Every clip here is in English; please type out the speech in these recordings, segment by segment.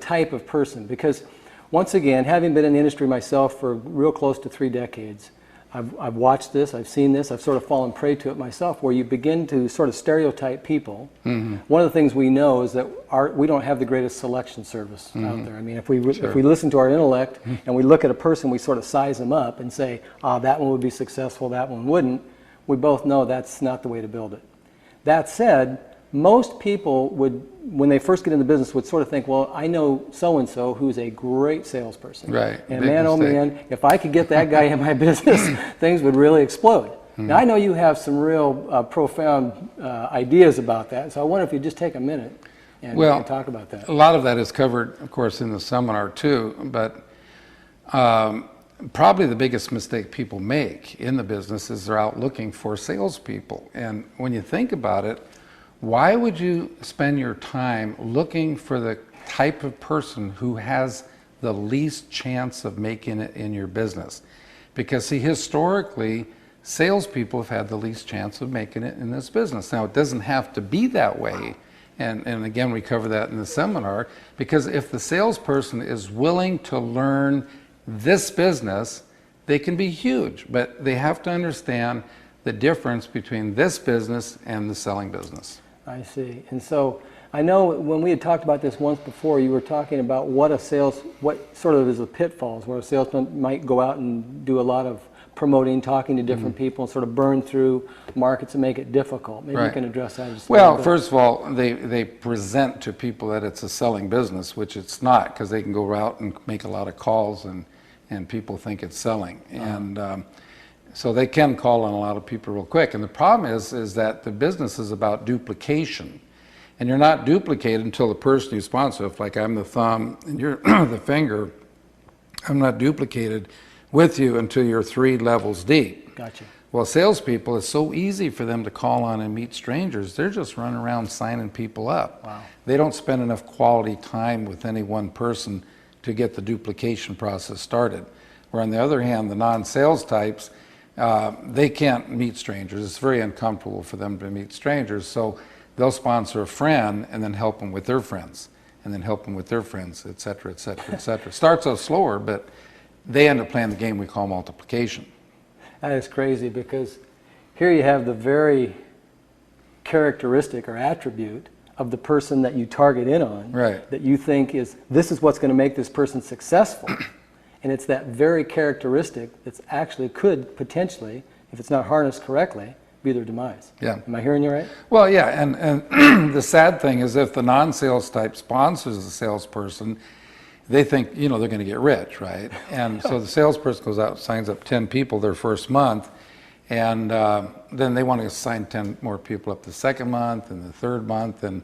type of person, because once again, having been in the industry myself for real close to 3 decades, I've watched this, I've seen this, I've sort of fallen prey to it myself, where you begin to sort of stereotype people. One of the things we know is that we don't have the greatest selection service out there. I mean, if we listen to our intellect and we look at a person, we sort of size them up and say, that one would be successful, that one wouldn't. We both know that's not the way to build it. That said, most people would, when they first get into business, would sort of think, well, I know so-and-so who's a great salesperson. Right. And man, oh man, if I could get that guy in my business, things would really explode. Now, I know you have some real profound ideas about that, so I wonder if you'd just take a minute and talk about that. A lot of that is covered, of course, in the seminar too, but probably the biggest mistake people make in the business is they're out looking for salespeople. And when you think about it, why would you spend your time looking for the type of person who has the least chance of making it in your business? Because see, historically, salespeople have had the least chance of making it in this business. Now, it doesn't have to be that way. And again, we cover that in the seminar, because if the salesperson is willing to learn this business, they can be huge, but they have to understand the difference between this business and the selling business. I see. And so I know when we had talked about this once before, you were talking about what sort of is the pitfalls, where a salesman might go out and do a lot of promoting, talking to different people, and sort of burn through markets and make it difficult. Maybe you can address that just a little bit. First of all, they present to people that it's a selling business, which it's not, because they can go out and make a lot of calls and people think it's selling. And so they can call on a lot of people real quick. And the problem is that the business is about duplication. And you're not duplicated until the person you sponsor, if like I'm the thumb and you're the finger, I'm not duplicated with you until you're 3 levels deep. Gotcha. Well, salespeople, it's so easy for them to call on and meet strangers. They're just running around signing people up. Wow. They don't spend enough quality time with any one person to get the duplication process started. Where on the other hand, the non-sales types, they can't meet strangers. It's very uncomfortable for them to meet strangers. So they'll sponsor a friend and then help them with their friends, and then help them with their friends, et cetera, et cetera, et cetera. Starts out slower, but they end up playing the game we call multiplication. That is crazy, because here you have the very characteristic or attribute of the person that you target in on, that you think this is what's going to make this person successful. And it's that very characteristic that actually could potentially, if it's not harnessed correctly, be their demise. Yeah. Am I hearing you right? Well, yeah, and the sad thing is if the non-sales type sponsors the salesperson, they think, they're going to get rich, right? And so the salesperson goes out, signs up 10 people their first month, and then they want to sign 10 more people up the second month and the third month, and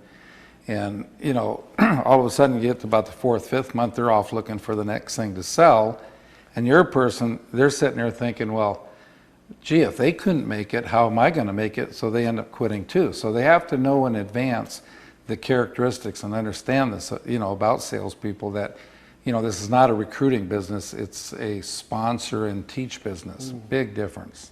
all of a sudden you get to about the 4th, 5th month, they're off looking for the next thing to sell. And your person, they're sitting there thinking, well, gee, if they couldn't make it, how am I going to make it? So they end up quitting too. So they have to know in advance the characteristics and understand this, about salespeople, that, this is not a recruiting business, it's a sponsor and teach business. Big difference.